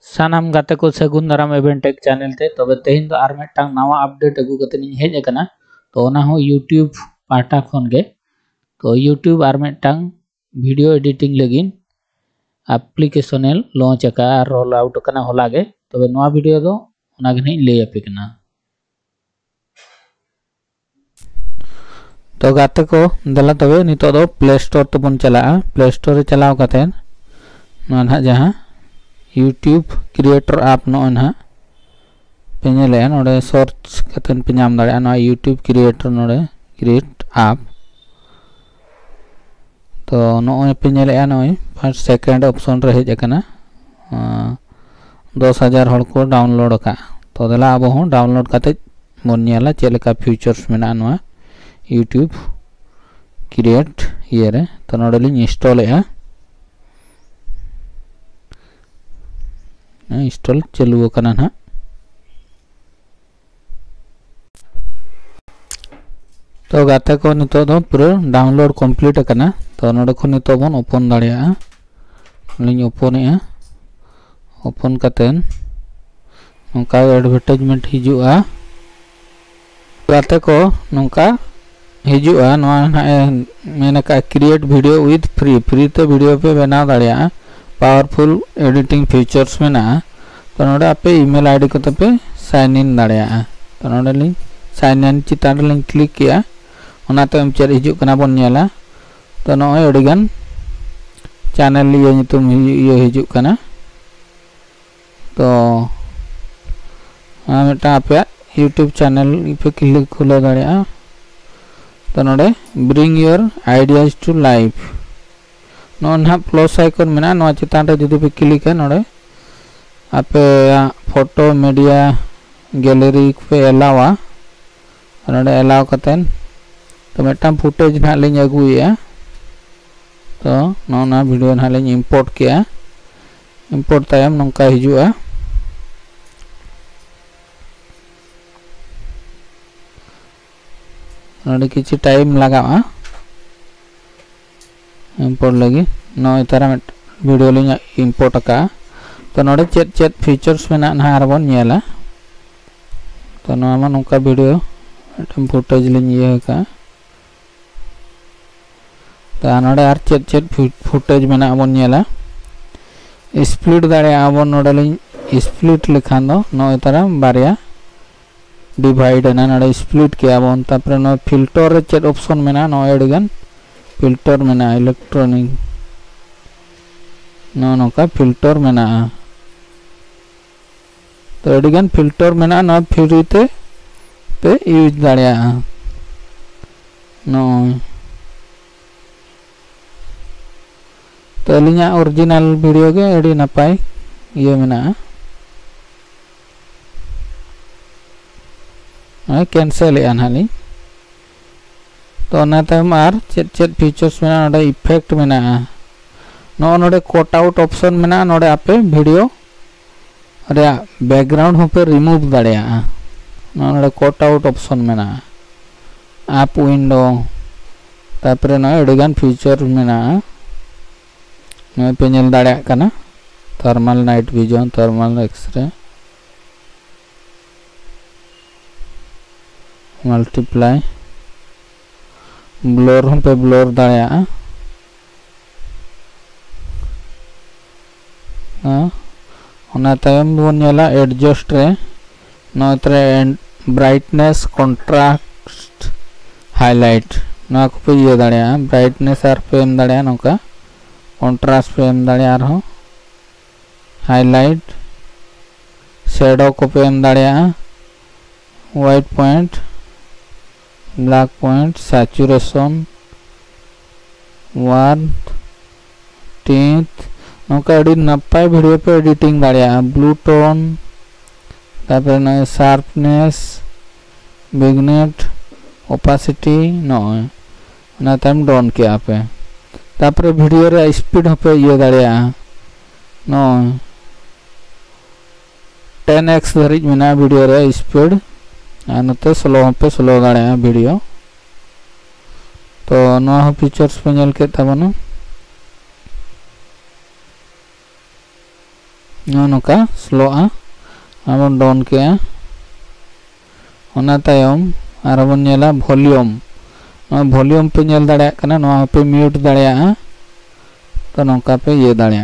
सानाम गाते को सगुन दाराम एवेंटेक चैनल ते तबे तेहिन तो आर मिदटांग नवा अपडेट अगु कते नि हेज अकना तो ओना हो यूट्यूब पाटा खन गे तो यूट्यूब आर मिदटांग वीडियो एडिटिंग लगिन एप्लीकेशन लॉन्च अका रोल आउट अकना होला गे तबे नवा वीडियो दो ओना गे नि ले अपे कना तो गाते को दला तबे नितो दो प्ले स्टोर तो बन चला प्ले स्टोर रे चलाव कते ना जहां यूट्यूब क्रिएटर ऐप ना पेले नोड़े सर्च कतन पे नाम दाड़े ना यूट्यूब क्रिएटर नोड़े क्रिएट ऐप तो नोय पे नेले नोय फर्स्ट सेकंड ऑप्शन रे हेज अकना 10,000 हड़ को डाउनलोड का तो दला अब हो डाउनलोड करते बन नेला चेलेका फीचर्स मेना नोआ यूट्यूब क्रिएट ये रे तो नोड़े लिंग इंस्टॉल है इंस्टॉल चलू करना ना तो गाते को नितो दो पूरा डाउनलोड कंप्लीट करना तो नोडे को नितो बन ओपन दाड़िया लिंग ओपन है ओपन कतेन नोका एडवर्टाइजमेंट हिजुआ गाते को नोका हिजुआ नोआ मेना का क्रिएट वीडियो विद फ्री तो वीडियो पे बनाव दाड़िया पावरफुल एडिटिंग फीचर्स में ना तो नोड़े आपे ईमेल आईडी को तपे साइन इन दाड़िया तो नोड़े लिंक साइन इन चितान लिंक क्लिक किया ओनाते हम चेर हिजुक कना बन नेला तो नोय अडिगान चैनल ये नितुम ये हिजुक कना तो मेटा आपे यूट्यूब चैनल पे क्लिक खुला दाड़िया तो नोड़े bring your ideas to life ना प्लस आइकन में ना चितान रे जुदी पे क्लिक है नोड़े आपे फोटो मीडिया गैलरी पे अलावा नोड़े अलाव कतेन तो मेटाम फुटेज ना लिंग अगुया तो ना वीडियो ना लिंग इंपोर्ट किया इंपोर्ट तायम नंका हिजुआ नोड़े किछि टाइम लगावा इंपोर्ट लगी नो इतारा वीडियो लिंग इंपोर्ट का तो नोड़े चेत चेत फीचर्स में ना आरबन नेला तो नोमा नोका वीडियो फुटेज लिंग ये का तो नोड़े आर चेत चेत फुटेज में ना बन नेला स्प्लिट दाड़े आबन नोड़े लिंग स्प्लिट लिखान दो नो इतारा बारिया डिवाइड ना नोड़े स्प्लिट किया बन तापरे नो फिल्टर रे चेत ऑप्शन में ना नो एडिगन फिल्टर में ना इलेक्ट्रॉनिक नो का फिल्टर में ना तो एडिगन फिल्टर में ना फ्री ते यूज दाड़िया नो तो अलिंगा ओरिजिनल वीडियो के एडी नपाय ये में ना कैंसिल हाली तो आर चेत चेत फीचर्स में ना इफेक्ट में ना नोड़े कट आउट ऑप्शन में ना नोड़े आपे वीडियो रे बैकग्राउंड हो पे रिमूव दाड़िया नोड़े कट आउट ऑप्शन में ना ऐप विंडो तापरे ना एडिगान फीचर में ना नो पे नेल दाड़िया कना thermal night vision thermal x-ray multiply blur हम पे ब्लर दाड़िया ओना तायम बन नेला एडजस्ट रे नोतरे ब्राइटनेस कंट्रास्ट हाईलाइट ना को पे ये दाड़िया ब्राइटनेस आर पे एम दाड़िया नोका कंट्रास्ट पे एम दाड़िया आर हो हाईलाइट शैडो को पे एम दाड़िया white point black point saturation warmth टीथ नोका एडी नपाय वीडियो पे एडिटिंग दाड़िया ब्लू टोन तापर न शार्पनेस बिगनेट ओपासिटी नो ना टाइम डाउन किया पे तापर वीडियो रे स्पीड पे ये दाड़िया नो 10x धरिज मेना वीडियो रे स्पीड नते स्लो पे स्लो दाड़िया वीडियो तो नवा फीचर्स पे नेल के तबनो नोका स्लो अब डाउन के बन नेला वॉल्यूम वॉल्यूम पे नेल दाड़े कना नोआ पे म्यूट दाड़े तो नौका पे ये दाड़े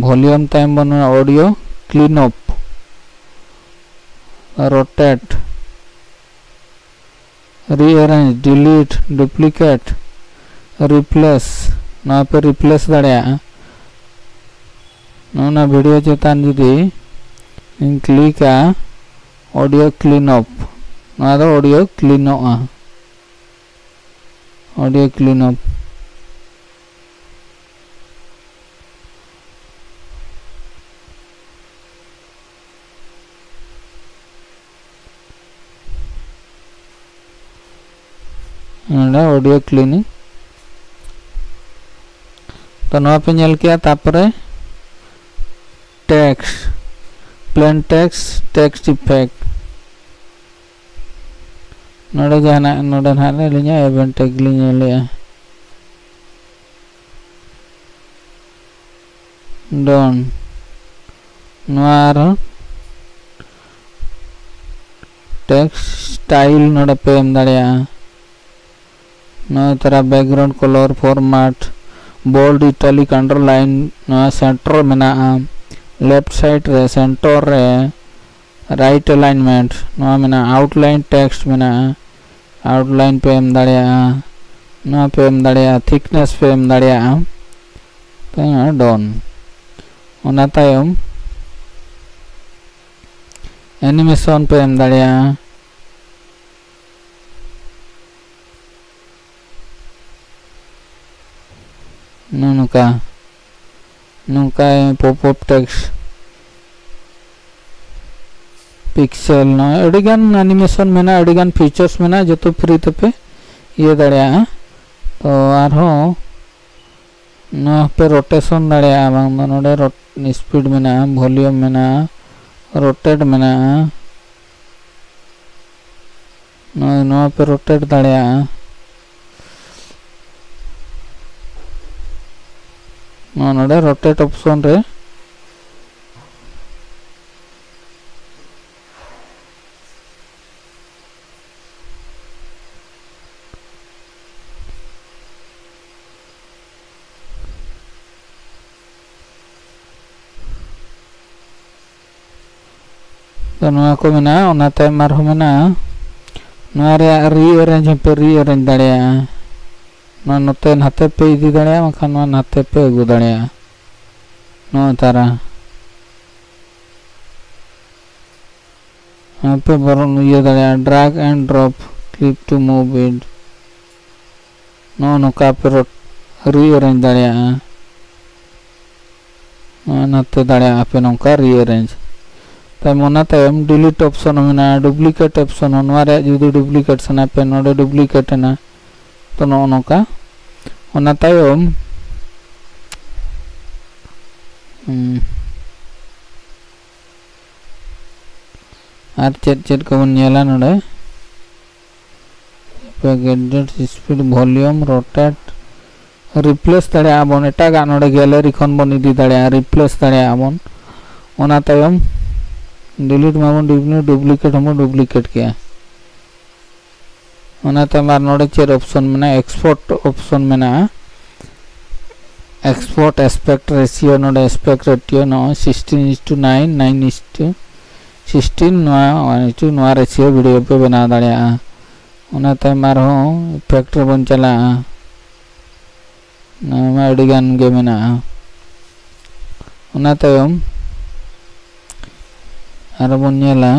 वॉल्यूम टाइम बन audio clean up rotate rearrange delete duplicate replace ना पे रिप्लेस दाड़े ना वीडियो चेतान जुदी क्लिक ऑडियो क्लीन अप ना दो audio clean audio clean up audio cleaning तो ना पे नेल किया तापरे टेक्स्ट प्लेन टेक्स्ट इफेक्ट नोडे जाना नोडे नाले लिया इवेंट टैग लिया डन नोआर टेक्स्ट स्टाइल नोडे पे एम दाड़िया नोए तरह background colour format bold italic underline नोआ सेंटर मेना लेफ्ट साइड रे सेंटर रे राइट अलाइनमेंट नोआ मेना आउटलाइन टेक्स्ट मेना आउटलाइन पे एम दाड़िया नोआ पे एम दाड़िया थिकनेस पे एम दाड़िया तो डन ओना तायम एनिमेशन पे एम दाड़िया नुका नुका पॉपअप टेक्स्ट पिक्सल ना अड़ीगान एनिमेशन मेना अड़ीगान फीचर्स मेना जो तो फ्री पे ये दाड़िया तो आरो ना पे रोटेशन दाड़िया बांग नोडे स्पीड मेना वॉल्यूम मेना रोटेट मेना ना पे रोटेट दाड़िया नोडे रोटेट ऑप्शन रे तो नोआ को मेना ओना तायम आर हो मेना नोआ रे रीअरेंज पे रीअरेंज दाड़िया ना नोते नाते पे इदी दाड़िया मखान नोआ नाते पे अगु दाड़िया नोआ तारा यहाँ पे बरन ये दाड़िया drag and drop click to move it नो नोका पे रीअरेंज दाड़िया नाते दाड़िया पे नोका रीअरेंज मोना तायम डिलीट ऑप्शन मेना डुप्लीकेट ऑप्शन नोआरे जुदी डुप्लीकेट सना पे नोडे डुप्लीकेट ना तो नो नोका ओना तायम आर चेट को नेला नोडे पे gadget speed volume rotate replace दाड़े आबन एटागा नोडे गैलरी खन बन इदी दाड़े रिप्लेस दाड़े आबन ओना तायम डिलीट माबन डुप्लीकेट हम डुप्लीकेट किया ओना तमार नोडे चेर ऑप्शन मेना एक्सपोर्ट ऑप्शन मेना एक्सपोर्ट एस्पेक्ट रेशियो नोडे एस्पेक्ट रेशियो नो 16:9 9:16 नोआ रेशियो वीडियो पे बना दाड़िया ओना तमार हो इफेक्ट बन चला ना अड़ीगान गे मेना ओना तायम आरो बन नेला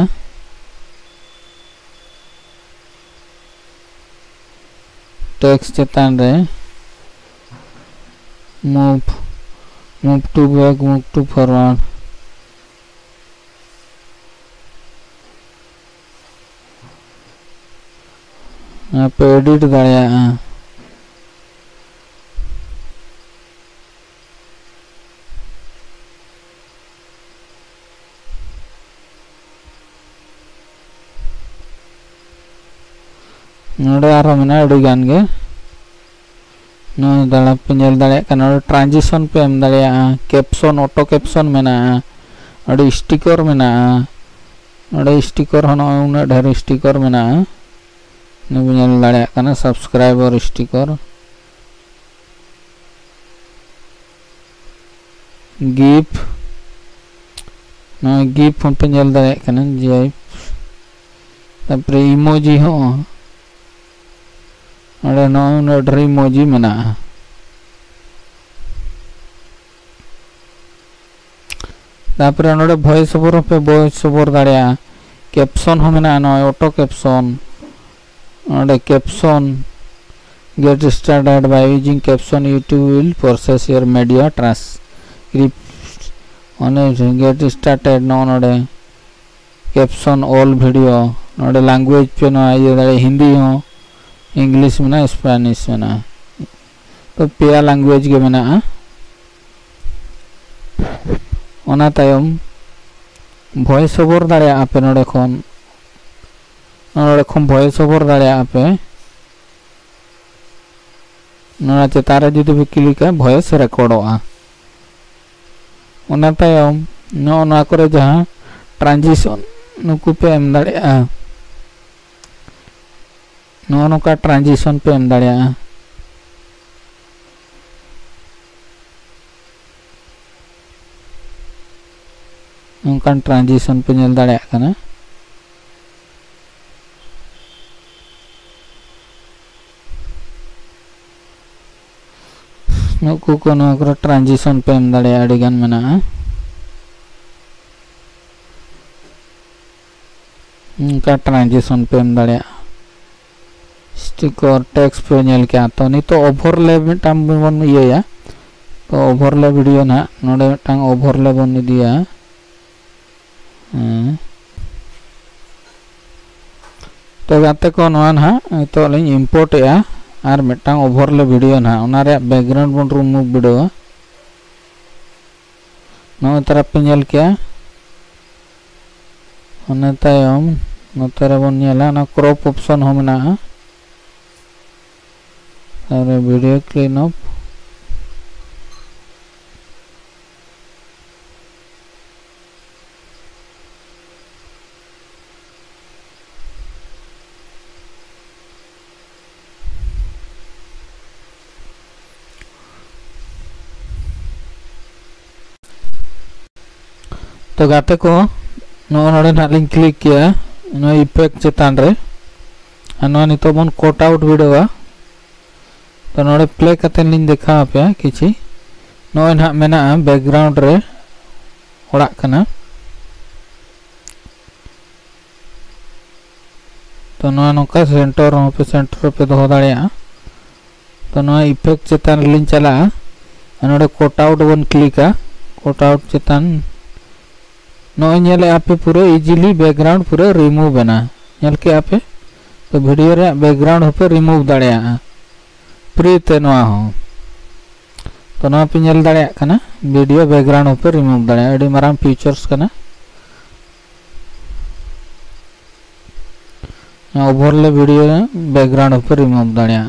टेक्स्ट चेतान रे move to back move to forward यहाँ पे एडिट दाड़िया नोडे आरो मेना अड़ीगान गे नो दाड़ा पे नेल दाड़े कना ट्रांजिशन पे एम दाड़े कैप्शन ऑटो कैप्शन मेना अड़ी स्टिकर मेना अड़ी स्टिकर होना उन्हें ढेर स्टिकर मेना नो नेल दाड़े कना सब्सक्राइबर स्टिकर गिफ नो गिफ हम पे नेल दाड़े कना जे तापरे इमोजी हो अरे नो ढेर इमोजी मेना तापरे नोडे वॉइस ओवर पे वॉइस ओवर दाड़िया कैप्शन हो मेना नो ऑटो कैप्शन नोडे caption get started by using caption YouTube will process your media transcript ओने गेट स्टार्टेड नोडे कैप्शन ऑल वीडियो नोडे लैंग्वेज पे नो ये दाड़े हिंदी हो इंग्लिश में ना स्पेनिश में ना तो पेया लैंग्वेज के में ना ओना तायम वॉइस ओवर दाड़े आपे नोडे खन वॉइस ओवर दाड़े आपे नोडा चेतारे जुदी भी क्लिक है वॉइस रिकॉर्डोआ ओना तायम ना करे जहां ट्रांजिशन नुकु पे एम दाड़े नो का ट्रांजिशन पे एम दाड़े उनका ट्रांजिशन पे नेल दाड़े कना नुकु को नो को ट्रांजिशन पे एम दाड़े अड़ी गान मेना उनका ट्रांजिशन पे एम दाड़े स्टिकर टेक्स्ट पे नेल के तो नी तो ओवरले मिटाम बन ये तो ओवरले वीडियो ना नोडे मिटांग ओवरले बन दिया तो गाते को नोन हा तो लिंग इंपोर्ट या आर मिटांग ओवरले वीडियो ना उनारे बैकग्राउंड बन रिमूव वीडियो नो तरफ पे नेल के ओने तायम नोतरे बन नेला ना क्रॉप ऑप्शन हो मेना अरे वीडियो क्लीन अप तो गाते को नोडे ना लिंक क्लिक किया नो इफेक्ट चेतान रे नो नितो बन कट आउट वीडियो तो नोडे प्ले करते लिंक देखा पे किछि नो ना मेना बैकग्राउंड रे ओड़ा कना तो नो नोका सेंटर पे दो दाड़िया तो नो इफेक्ट चेतान लिंक चला नोडे कट आउट बन क्लिका कट आउट चेतान नो नेले आपे पूरा इजीली बैकग्राउंड पूरा रिमूव बना नेल के आपे तो वीडियो रे बैकग्राउंड पे रिमूव दाड़िया फ्री ते नवा हो तो नवा पे नेल दाड़िया कना वीडियो बैकग्राउंड पे रिमूव दाड़िया एडी माराम फीचर्स कना ओवरले वीडियो बैकग्राउंड पे रिमूव दाड़िया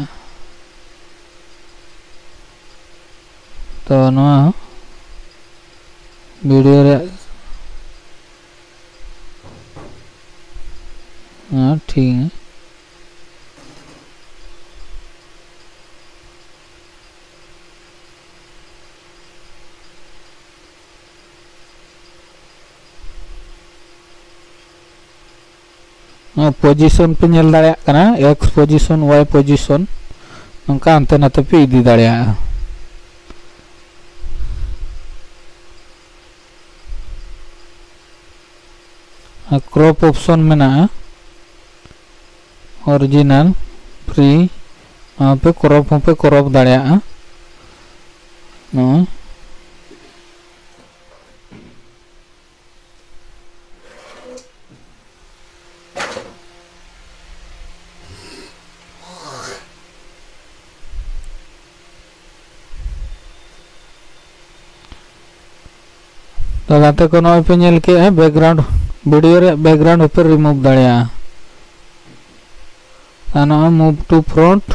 तो नवा वीडियो रे हाँ ठीक है पोजीशन पे नेल दाड़े कना एक्स पोजीशन वाई पोजीशन नंका अंते नाते पे इदी दाड़े क्रॉप ऑप्शन में ना ओरिजिनल फ्री पे क्रॉप दाड़े तो गाते को नॉय पे नेल के बैकग्राउंड वीडियो रे बैकग्राउंड ऊपर रिमूव दाड़िया मूव टू फ्रंट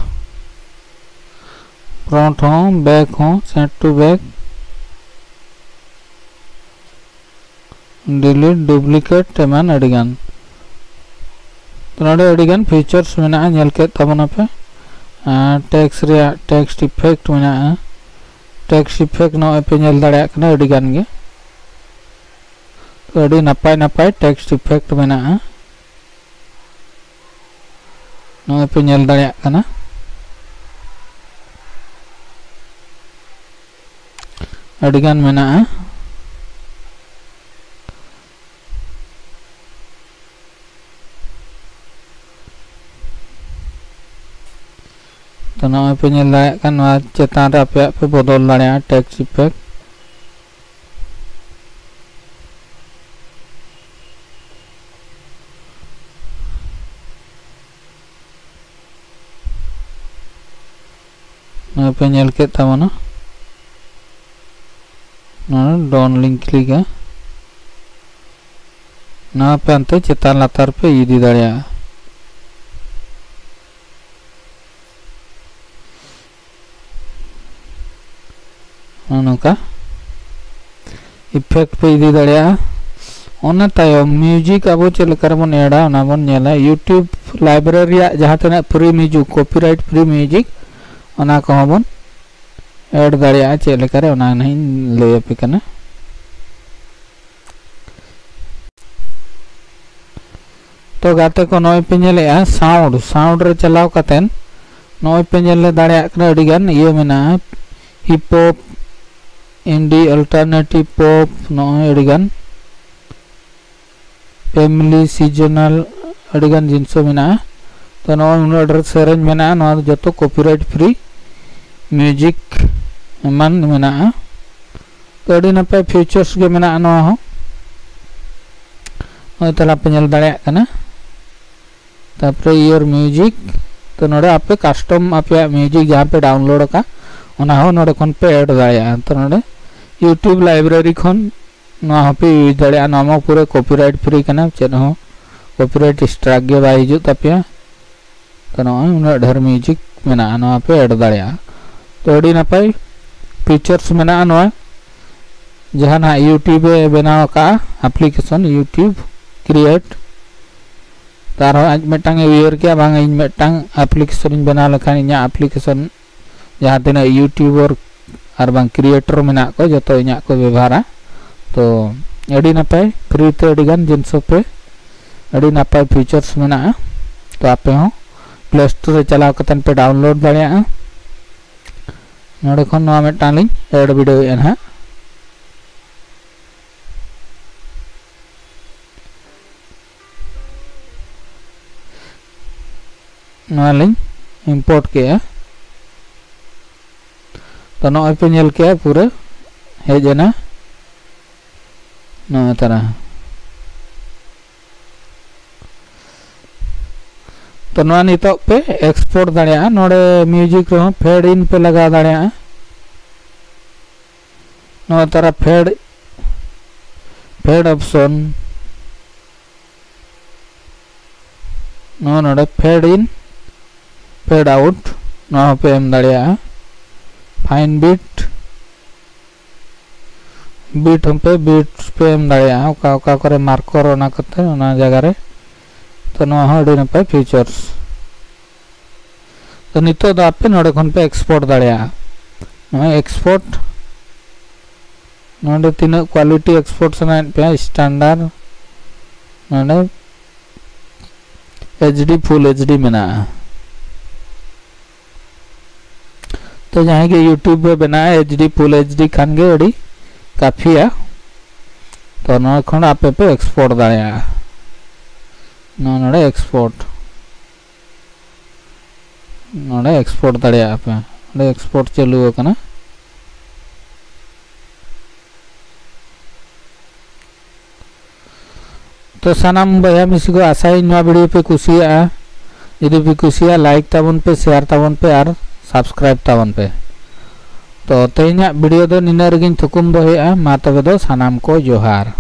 फ्रंट हो बैक हो send to back delete duplicate एमान अडिगान तो नोडे अडिगान फीचर्स मेना नेल के तबना पे टेक्स्ट रे टेक्स्ट इफेक्ट मेना टेक्स्ट इफेक्ट नो पे नेल दाड़े कना अडिगान गे तो अडी नपाय नपाय टेक्स्ट इफेक्ट मेना नो पे नेल दाड़े कना अडिगान मेना तो ना पे नेल दाड़े कन चेतान रे आपे पे बदल दाड़े टेक्स्ट इफेक्ट ना पे नेल के तबना डॉन लिंक क्लिक है ना पे अंते चेतान लातार पे इदी दाड़े नोका इफेक्ट पे इदी दाड़े ओना तायो म्यूजिक अब चलकर बन एड़ा ओना बन नेला यूट्यूब लाइब्रेरी जहां तना free music copyright free music ओना को बन ऐड दाड़े चलकर ओना नहीं ले पे कना तो गाते को नय पे नेले साउंड साउंड रे चलाव कतेन नय पे नेले दाड़े कना अडिगान ये मेना हिप हॉप इंडी अल्टरनेटिव पॉप नय अडिगान फैमिली सीजनल अडिगान जिनसो मेना तो नय उनडर सेरेंज मेना न जतो कॉपीराइट फ्री म्यूजिक एमान मेना तो अडी नपे फीचर्स गे मेना न हो नय तला पे नेल दाड़े कना तापर योर म्यूजिक तो नोडे आपे कस्टम आपे म्यूजिक जहां पे डाउनलोड का ओना हो नोडे खन पे ऐड दाड़े तो नोडे यूट्यूब लाइब्रेरी खन ना पे यूज दाड़े नामा पूरे कॉपीराइट फ्री कना चेन हो कॉपीराइट स्ट्राइक गे बाय हिजु तापे तो नय उना ढेर म्यूजिक मेना ना पे ऐड दाड़े तो अडी नपाय फीचर्स मेना नोय जहां यूट्यूब बनाव का एप्लीकेशन यूट्यूब क्रिएट तार आज मेटांग उयर के बांग इन मेटांग एप्लीकेशन बना लखान इना एप्लीकेशन जहां तना यूट्यूबर और बांग क्रिएटर मेना को जतो इना को व्यवहारा तो अडी नपाय फ्री ते अडी गान जिनस पे अडी नपाय फीचर्स मेना तो आपे हो प्ले स्टोर रे चलाव कतन पे डाउनलोड दाड़े नोडे खन नवा मेटांग लिंक ऐड वीडियो एना नवा लिंक इंपोर्ट के तो नय पे नेल के पूरे हेजना नवा तरह तो नवा नितो पे एक्सपोर्ट दाड़े नोडे म्यूजिक रो फेड इन पे लगा दाड़े नवा तरह फेड ऑप्शन नोडे फेड इन फेड आउट नवा पे एम दाड़े फाइन बीट बीट हम पे एम दाड़े ओका ओका करे मार्कर ओना कते ओना जगह रे तो नवा अडी नपाय फीचर्स तो नितो द आपे नोडे खन पे एक्सपोर्ट दाड़े नवा एक्सपोर्ट नोडे तीन क्वालिटी एक्सपोर्ट सना पे स्टैंडर्ड नोडे एचडी फुल एचडी मेना तो जहां के यूट्यूब पे बना एचडी फुल एचडी खान गे अडी काफी है तो नोडे खन आपे पे एक्सपोर्ट दाड़े नोडे एक्सपोर्ट दाड़े आपे नोडे एक्सपोर्ट चालू कना तो सानाम बया मिसी को आशा नवा वीडियो पे कुसिया यदि पे कुसिया लाइक ताबन पे शेयर ताबन पे और सब्सक्राइब ताबन पे तो तेना वीडियो दो निना रगिन थुकुम दो हेआ मा तबे दो सानाम को जोहार।